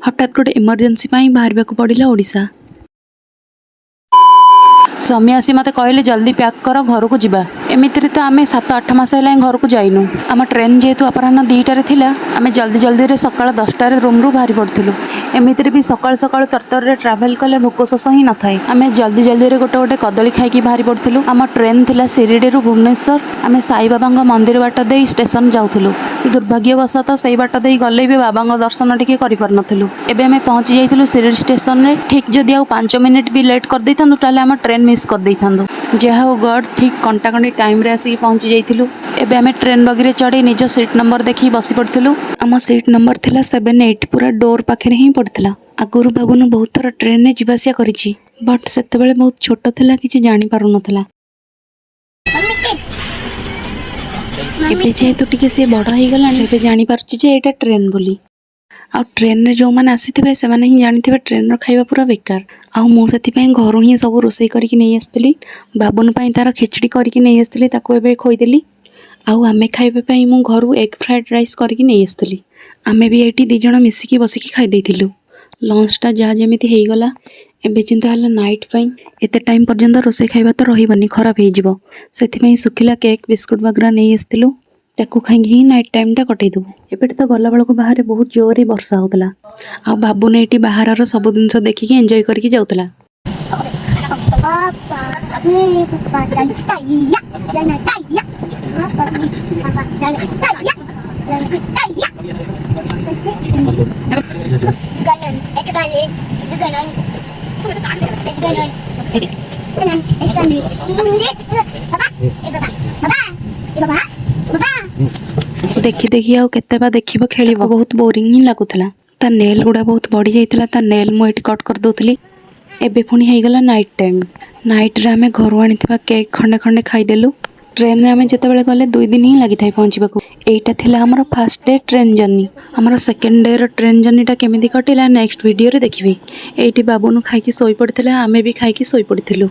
हठात गोटे इमरजेंसी बाहर पड़ा ओडिशा। स्वामी आसी मत कहले जल्दी पैक कर घर को जीवा। एमिति तो आम 7-8 मास है घर को जाइनु। आम ट्रेन जेहेतु अपराह 2टार थिला आम जल्दी जल्दी सकाल 10टार रूम रू बाहरी पड़ू। एमिति भी सकाल सकाल तरतर ट्रावेल कले भोक शोष ही न थाए। आम जल्दी जल्दी गोटे गोटे कदली खाई बाहरी पड़ू। आम ट्रेन थिला शिरडी भुवनेश्वर। आम साई बाबा मंदिर बाट दे स्टेशन जाऊँ। दुर्भाग्यवशतः से बाट दे गले भी बाबा दर्शन टी कर पार्लु। एवं आम पहुँची जाइलु शिरडी स्टेशन में। ठीक जदि आ 5 मिनिट भी लेट कर देता आम ट्रेन मिस कर देइथांदो। जहा हो गॉड ठीक कंटाकंडी टाइम रे आसी पहुँची जाइथिलु। एबे आमे ट्रेन बगीरे चढ़ी निज सीट नंबर देखी बसी पड़थिलु। आम सीट नंबर थिला 78 पूरा डोर पाखे ही पड़थिला। आगुरु बाबुनु बहुत थर ट्रेन ने जिबासिया करिछि बट सेतेबेले बहुत छोट थिला किछि जानि पारु नथिला। एबे जेहेतु टिके से बड़ हो गलानी सेबे जानि पारुछि जे एटा ट्रेन बोली। आ ट्रेन रे जो मैंने आसी से मैंने ही जानी ट्रेन खाଇବା पूरा बेकार। आ मुझे घर ही सब रोसे करके नहीं आसती। बाबुन तार खिचड़ी करके नहीं आसती ताको एबे खोईदेली। आमे खाइबा मु घर एग फ्राइड राइस करके नहीं आसती। आमे भी ये 2 जन मिसिकी बसिकी खाईदेलु। लंचटा जहाँ जमी होगला। एबे चिंता है नाइट पाई एते टाइम पर्यंत रोसे खाइबा तो रही खराब हो सुखिला केक बिस्कुट वगैरह नहीं आसलु। ताकू खाई ही नाइट टाइम टा कटईदेबू। एपटे तो गला बेलू बाहर बहुत जोर वर्षा होता। आ बाबू ने बाहर सब जिनस देखिकी एंजॉय करके जाऊला। देखी देखी आउ केते बा देखिबो खेलिबो बहुत बोरिंग ही लागुतला। ता नेल गुड़ा बहुत बढ़ी जाइतला। ता नेल मु एटी कट कर दोतली। एबे पुणी हेगला नाइट टाइम। नाइट रे आमे घर आनिथिबा केक खंडे खंडे खाइदेलु। ट्रेन रे आमे जेतेबेले गले 2 दिन ही लागि थाई पहुंचबाकू। एटा थिला हमर फर्स्ट डे ट्रेन जर्नी। हमर सेकंड डे रो ट्रेन जर्नी टा केमिति कटिला नेक्स्ट वीडियो रे देखिबे। एटी बाबूनु खाइकी सोई पड़थिला आमे भी खाइकी सोई पड़थिलु।